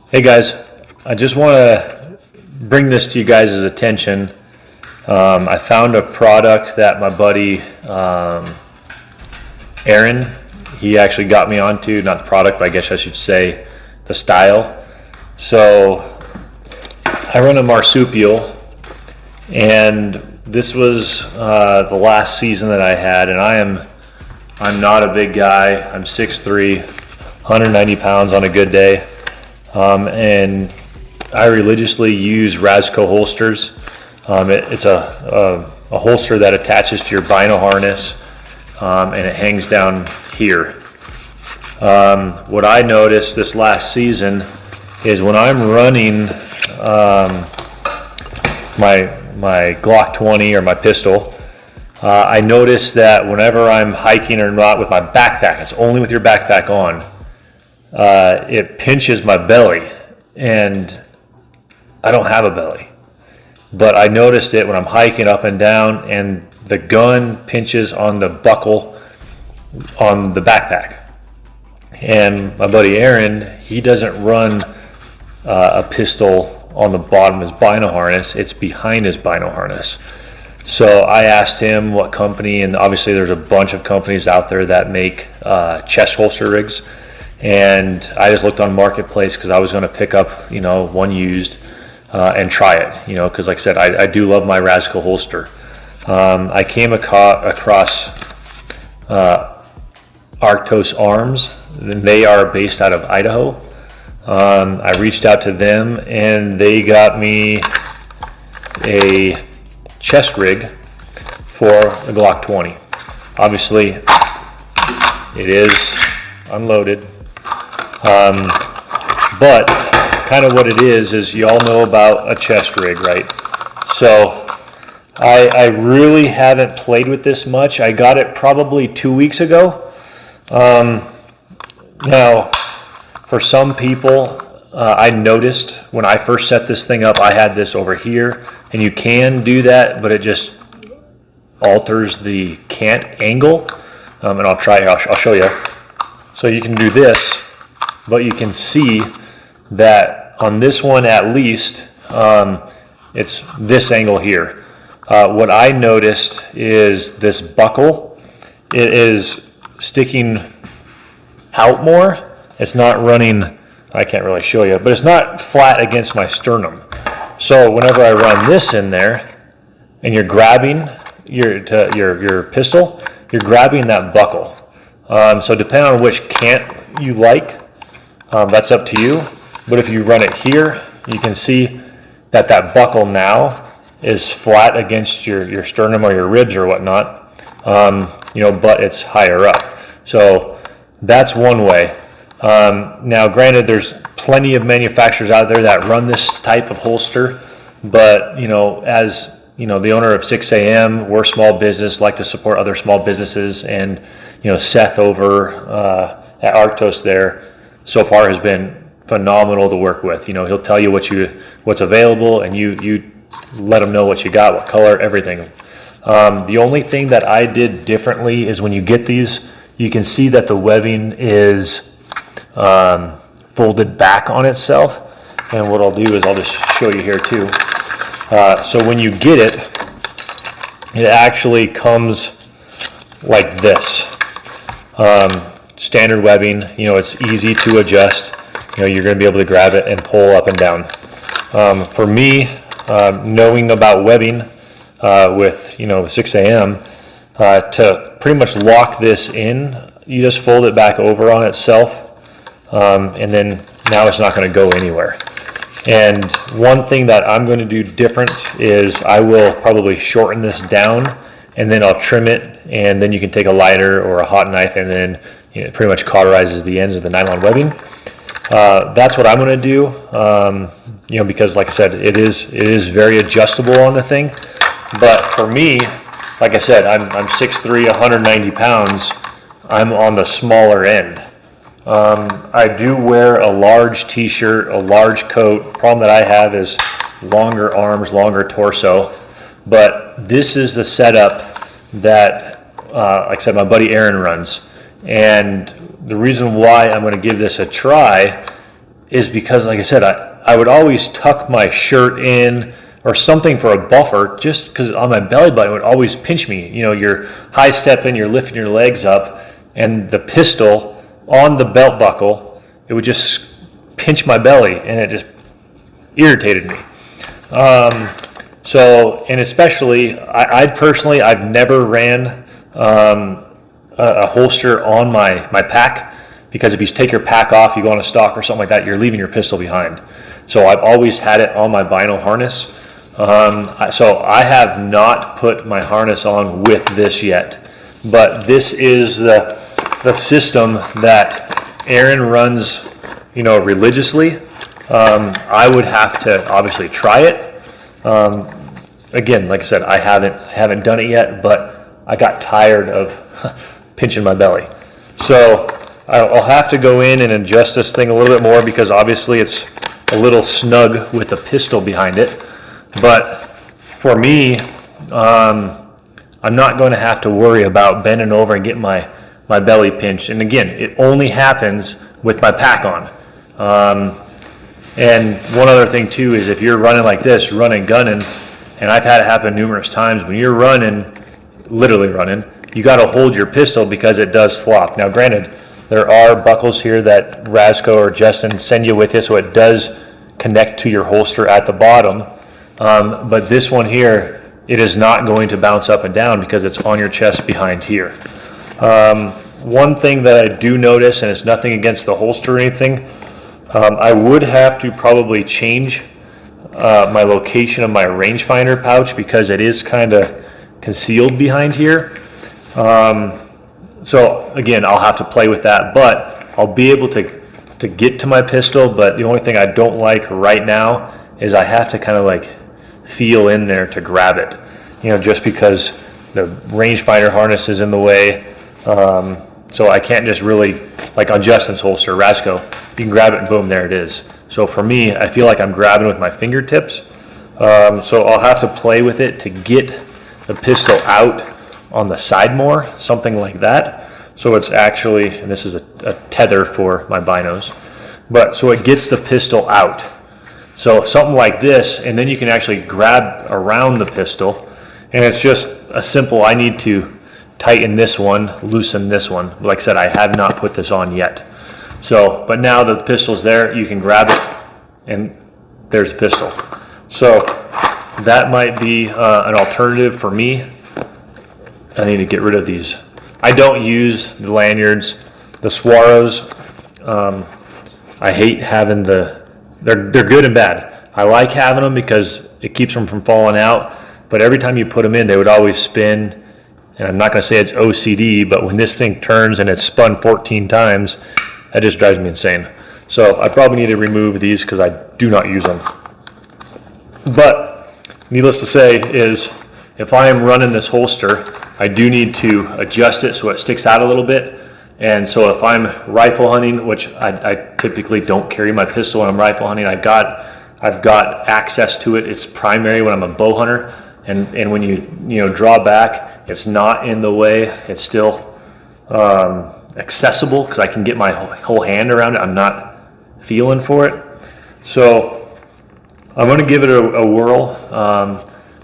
Hey guys, I just want to bring this to you guys' attention. I found a product that my buddy Aaron, he actually got me onto, not the product, but I guess I should say the style. So I run a marsupial, and this was the last season that I had, and I'm not a big guy. I'm 6'3", 190 pounds on a good day. And I religiously use Rasco holsters. It's a holster that attaches to your bino harness, and it hangs down here. What I noticed this last season is when I'm running my Glock 20 or my pistol, I notice that whenever I'm hiking or not with my backpack, it's only with your backpack on, it pinches my belly, and I don't have a belly. But I noticed it when I'm hiking up and down, and the gun pinches on the buckle on the backpack. And my buddy Aaron, he doesn't run a pistol on the bottom of his bino harness, it's behind his bino harness. So I asked him what company, and obviously there's a bunch of companies out there that make chest holster rigs. And I just looked on Marketplace because I was going to pick up, one used and try it, because like I said, I do love my Rascal holster. I came across Arctos arms, and they are based out of Idaho. I reached out to them, and they got me a chest rig for the Glock 20. Obviously, it is unloaded. But kind of what it is you all know about a chest rig, right? So I really haven't played with this much. I got it probably 2 weeks ago. Now, for some people, I noticed when I first set this thing up, I had this over here, and you can do that, but it just alters the cant angle. And I'll show you. So you can do this, but you can see that on this one at least, it's this angle here. What I noticed is this buckle, it is sticking out more. It's not running, I can't really show you, but it's not flat against my sternum. So whenever I run this in there and you're grabbing your pistol, you're grabbing that buckle. So depending on which cant you like, that's up to you. But if you run it here, you can see that buckle now is flat against your sternum or your ribs or whatnot, but it's higher up. So that's one way. Now, granted, there's plenty of manufacturers out there that run this type of holster, but as the owner of 6 a.m., we're a small business, like to support other small businesses, and Seth over at Arctos there so far has been phenomenal to work with. He'll tell you what's available, and you let him know what you got, what color, everything. The only thing that I did differently is when you get these, you can see that the webbing is folded back on itself. And what I'll do is I'll just show you here too. So when you get it, it actually comes like this. Standard webbing, it's easy to adjust. You're going to be able to grab it and pull up and down. For me, knowing about webbing with 6 a.m., to pretty much lock this in, you just fold it back over on itself, and then now it's not going to go anywhere. And one thing that I'm going to do different is I will probably shorten this down, and then I'll trim it, and then you can take a lighter or a hot knife, and then it pretty much cauterizes the ends of the nylon webbing. That's what I'm going to do, because like I said, it is very adjustable on the thing. But for me, like I said, I'm 6'3", 190 pounds. I'm on the smaller end. I do wear a large t-shirt, a large coat. Problem that I have is longer arms, longer torso. But this is the setup that, like I said, my buddy Aaron runs. And the reason why I'm going to give this a try is because, like I said, I would always tuck my shirt in or something for a buffer, just because on my belly button it would always pinch me. You know, you're high stepping, you're lifting your legs up, and the pistol on the belt buckle, it would just pinch my belly, and it just irritated me. So, and especially, I personally, I've never ran a holster on my pack, because if you take your pack off, you go on a stalk or something like that, you're leaving your pistol behind. So I've always had it on my bino harness. So I have not put my harness on with this yet, but this is the system that Aaron runs, you know, religiously. I would have to obviously try it. Again, like I said, I haven't done it yet, but I got tired of pinching my belly. So I'll have to go in and adjust this thing a little bit more, because obviously it's a little snug with the pistol behind it. But for me, I'm not going to have to worry about bending over and getting my belly pinched. And again, it only happens with my pack on. And one other thing too is, if you're running like this, running, gunning, and I've had it happen numerous times, when you're running, literally running, you got to hold your pistol because it does flop. Now granted, there are buckles here that Rasco or Justin send you with you, so it does connect to your holster at the bottom. But this one here, it is not going to bounce up and down because it's on your chest behind here. One thing that I do notice, and it's nothing against the holster or anything, I would have to probably change my location of my rangefinder pouch, because it is kind of concealed behind here. So again, I'll have to play with that, but I'll be able to get to my pistol. But the only thing I don't like right now is I have to kind of like feel in there to grab it, you know, just because the rangefinder harness is in the way. So I can't just really, like on Justin's holster, Rasco, you can grab it and boom, there it is. So for me, I feel like I'm grabbing with my fingertips. So I'll have to play with it to get the pistol out on the side more, something like that. So it's actually, and this is a tether for my binos, but so it gets the pistol out. So something like this, and then you can actually grab around the pistol, and it's just a simple, I need to tighten this one, loosen this one. Like I said, I have not put this on yet. So, but now the pistol's there, you can grab it, and there's the pistol. So that might be an alternative for me. I need to get rid of these. I don't use the lanyards, the Swaros. I hate having they're good and bad. I like having them because it keeps them from falling out, but every time you put them in, they would always spin. And I'm not going to say it's OCD, but when this thing turns and it's spun 14 times, that just drives me insane. So I probably need to remove these because I do not use them. But needless to say is, if I am running this holster, I do need to adjust it so it sticks out a little bit. And so if I'm rifle hunting, which I typically don't carry my pistol when I'm rifle hunting, I've got access to it. It's primary when I'm a bow hunter. And when you draw back, it's not in the way. It's still accessible because I can get my whole hand around it. I'm not feeling for it. So I'm going to give it a whirl.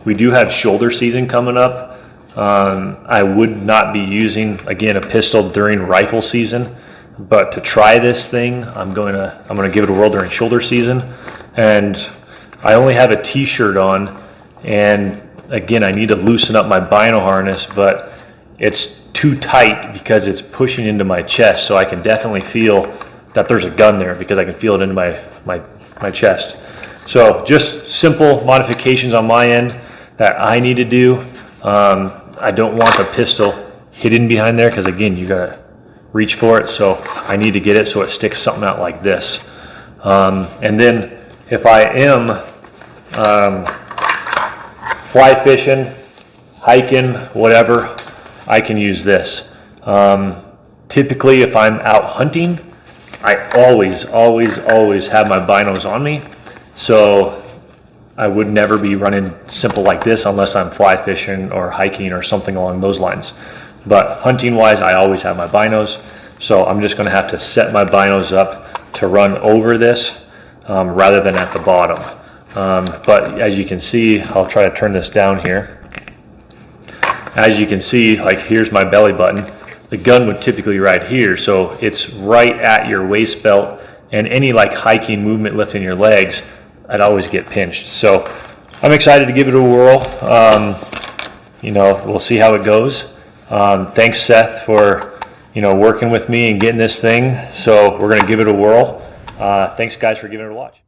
We do have shoulder season coming up. I would not be using, again, a pistol during rifle season, but to try this thing, I'm going to give it a whirl during shoulder season. And I only have a t-shirt on, and again, I need to loosen up my bino harness, but it's too tight because it's pushing into my chest, so I can definitely feel that there's a gun there because I can feel it into my chest. So just simple modifications on my end that I need to do. I don't want the pistol hidden behind there because, again, you gotta reach for it, so I need to get it so it sticks something out like this. And then if I am fly fishing, hiking, whatever, I can use this. Typically, if I'm out hunting, I always have my binos on me, so I would never be running simple like this unless I'm fly fishing or hiking or something along those lines. But hunting wise, I always have my binos. So I'm just going to have to set my binos up to run over this rather than at the bottom. But as you can see, I'll try to turn this down here. As you can see, like here's my belly button. The gun would typically right here, so it's right at your waist belt, and any like hiking movement, lifting your legs, I'd always get pinched. So I'm excited to give it a whirl. We'll see how it goes. Thanks, Seth, for working with me and getting this thing. So we're going to give it a whirl. Thanks, guys, for giving it a watch.